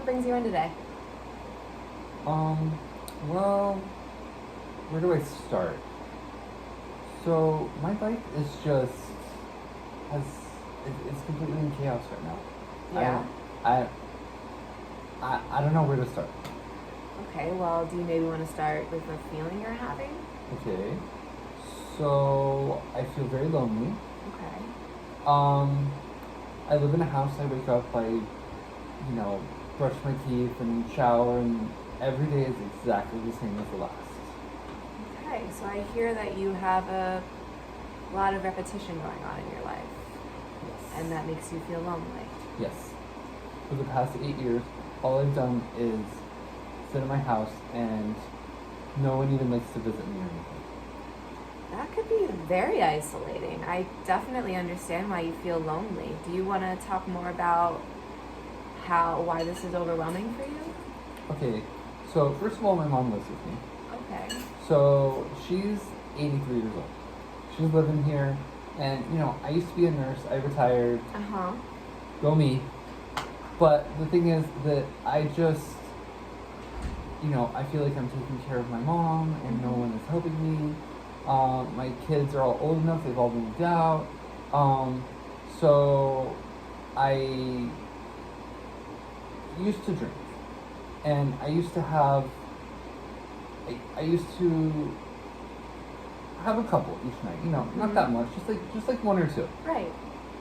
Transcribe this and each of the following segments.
what brings you in today? Well, where do I start? So my life is just it's completely in chaos right now. Yeah. I don't know where to start. Okay, well, do you maybe want to start with a feeling you're having? Okay. So I feel very lonely. Okay. I live in a house. I wake up, brush my teeth and shower, and every day is exactly the same as the last. Okay, so I hear that you have a lot of repetition going on in your life, Yes. and that makes you feel lonely. Yes. For the past 8 years, all I've done is sit in my house, and no one even likes to visit me or anything. That could be very isolating. I definitely understand why you feel lonely. Do you want to talk more about why this is overwhelming for you? Okay, so first of all, my mom lives with me. Okay. So she's 83 years old. She's living here, and I used to be a nurse. I retired. Go me. But the thing is that I just, I feel like I'm taking care of my mom, and no one is helping me. My kids are all old enough; they've all moved out. So I used to drink, and I used to have a couple each night. Not that much, just like one or two. Right.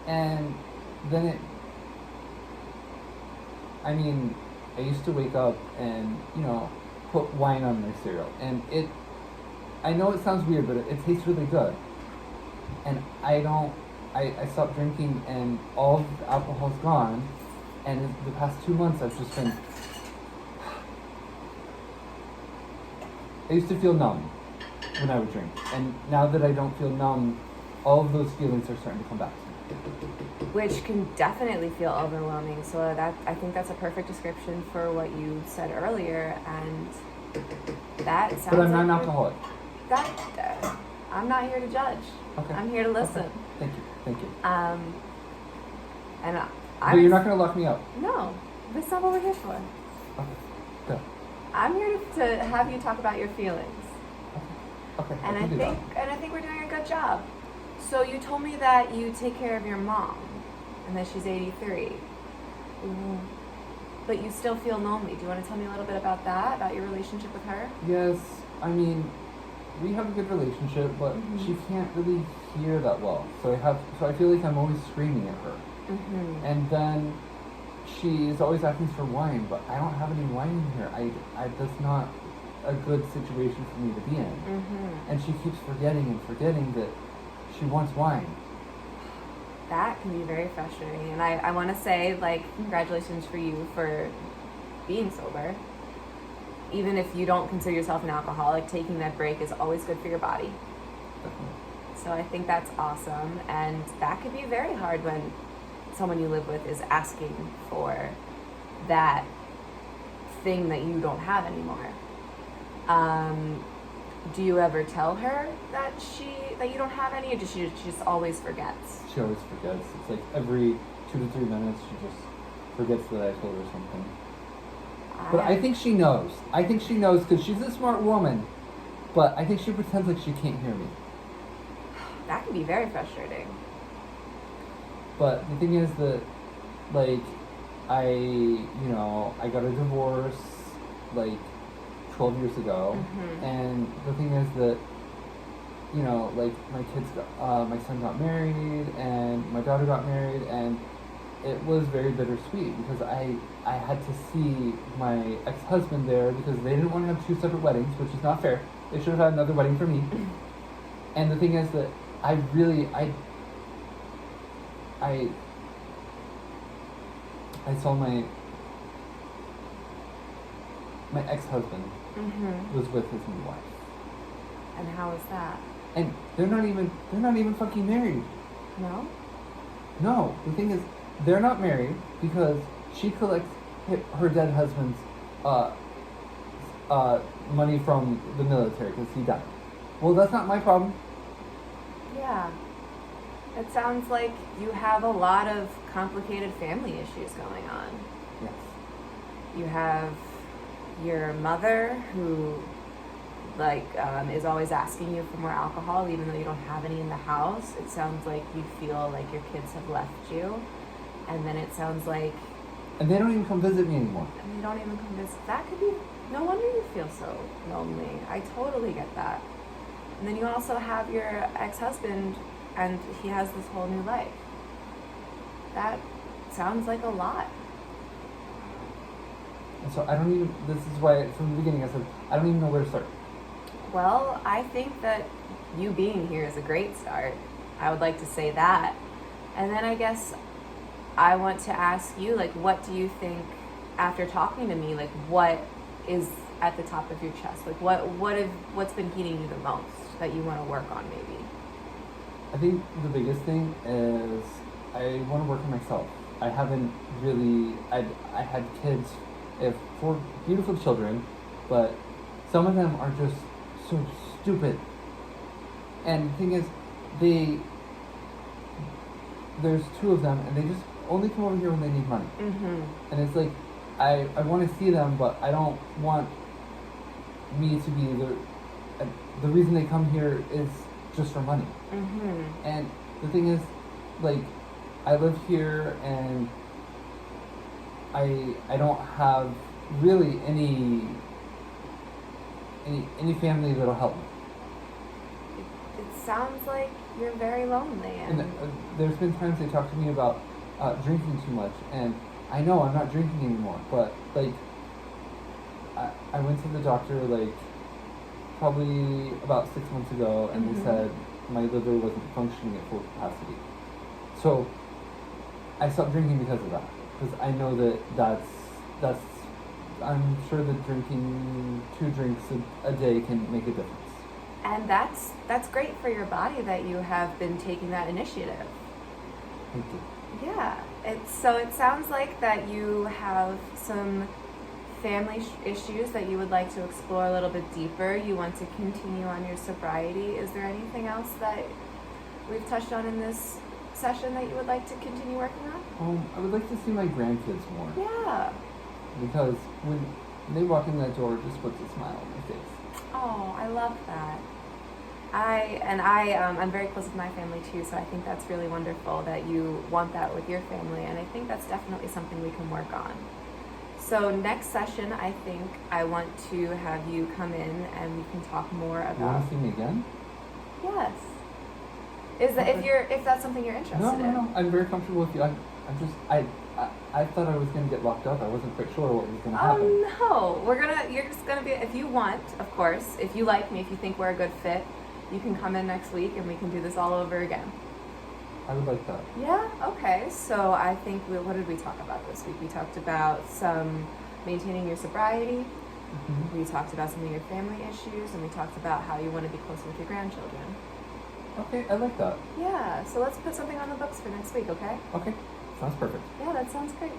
And then I used to wake up and put wine on my cereal, and I know it sounds weird, but it tastes really good. And I stopped drinking, and all of the alcohol's gone. And in the past 2 months, I've just been. I used to feel numb when I would drink, and now that I don't feel numb, all of those feelings are starting to come back to me. Which can definitely feel overwhelming. So I think that's a perfect description for what you said earlier, and that sounds. But I'm not like an alcoholic. I'm not here to judge. Okay. I'm here to listen. Okay. Thank you. And But you're not going to lock me up. No, that's not what we're here for. Okay. Good. I'm here to have you talk about your feelings. Okay. And I think we're doing a good job. So you told me that you take care of your mom, and that she's 83. But you still feel lonely. Do you want to tell me a little bit about that, about your relationship with her? Yes. We have a good relationship, but she can't really hear that well. So I feel like I'm always screaming at her. And then she's always asking for wine, but I don't have any wine in here. That's not a good situation for me to be in. And she keeps forgetting that she wants wine. That can be very frustrating. And I want to say, congratulations for you for being sober. Even if you don't consider yourself an alcoholic, taking that break is always good for your body. Definitely. So I think that's awesome. And that could be very hard when someone you live with is asking for that thing that you don't have anymore. Do you ever tell her that you don't have any, or does she just always forgets? She always forgets. It's like every 2 to 3 minutes she just forgets that I told her something. But I think she knows. I think she knows because she's a smart woman. But I think she pretends like she can't hear me. That can be very frustrating. But the thing is that, I got a divorce, 12 years ago. And the thing is that, my son got married, and my daughter got married, and it was very bittersweet because I had to see my ex-husband there because they didn't want to have 2 separate weddings, which is not fair. They should have had another wedding for me. And the thing is that I saw my ex-husband was with his new wife. And how is that? And they're not even fucking married. No? No, the thing is, they're not married because she collects her dead husband's money from the military because he died. Well, that's not my problem. Yeah. It sounds like you have a lot of complicated family issues going on. Yes. You have your mother who is always asking you for more alcohol even though you don't have any in the house. It sounds like you feel like your kids have left you. And then it sounds like... And they don't even come visit me anymore. And they don't even come visit. That could be... No wonder you feel so lonely. I totally get that. And then you also have your ex-husband and he has this whole new life. That sounds like a lot. And so I don't even, this is why from the beginning I said, I don't even know where to start. Well, I think that you being here is a great start. I would like to say that. And then I guess I want to ask you, like, what do you think, after talking to me, like, what is at the top of your chest? Like, what's been heating you the most that you want to work on, maybe? I think the biggest thing is I want to work on myself. I haven't really, I had kids, I have 4 beautiful children, but some of them are just so stupid. And the thing is, there's 2 of them, and they just only come over here when they need money. Mm-hmm. And it's like, I want to see them, but I don't want me to be the reason they come here is just for money. Mm-hmm. And the thing is, like, I live here, and I don't have really any family that'll help me. It sounds like you're very lonely. And there's been times they talk to me about drinking too much, and I know I'm not drinking anymore, but like I went to the doctor like probably about 6 months ago, and they said my liver wasn't functioning at full capacity. So I stopped drinking because of that, because I know that's I'm sure that drinking 2 drinks a day can make a difference. And that's great for your body that you have been taking that initiative. Thank you. Yeah. So it sounds like that you have some family issues that you would like to explore a little bit deeper. You want to continue on your sobriety. Is there anything else that we've touched on in this session that you would like to continue working on? I would like to see my grandkids more. Yeah. Because when they walk in that door, it just puts a smile on my face. Oh, I love that. I'm very close with my family too, so I think that's really wonderful that you want that with your family, and I think that's definitely something we can work on. So next session, I think I want to have you come in and we can talk more about. You want to see me again? Yes. If that's something you're interested in. No. I'm very comfortable with you. I thought I was going to get locked up. I wasn't quite sure what was going to happen. Oh no, you're just gonna be, if you want, of course, if you like me, if you think we're a good fit, you can come in next week and we can do this all over again. I would like that. Yeah, okay. So I think, what did we talk about this week? We talked about some maintaining your sobriety. Mm-hmm. We talked about some of your family issues, and we talked about how you want to be closer with your grandchildren. Okay, I like that. Yeah, so let's put something on the books for next week, okay? Okay, sounds perfect. Yeah, that sounds great.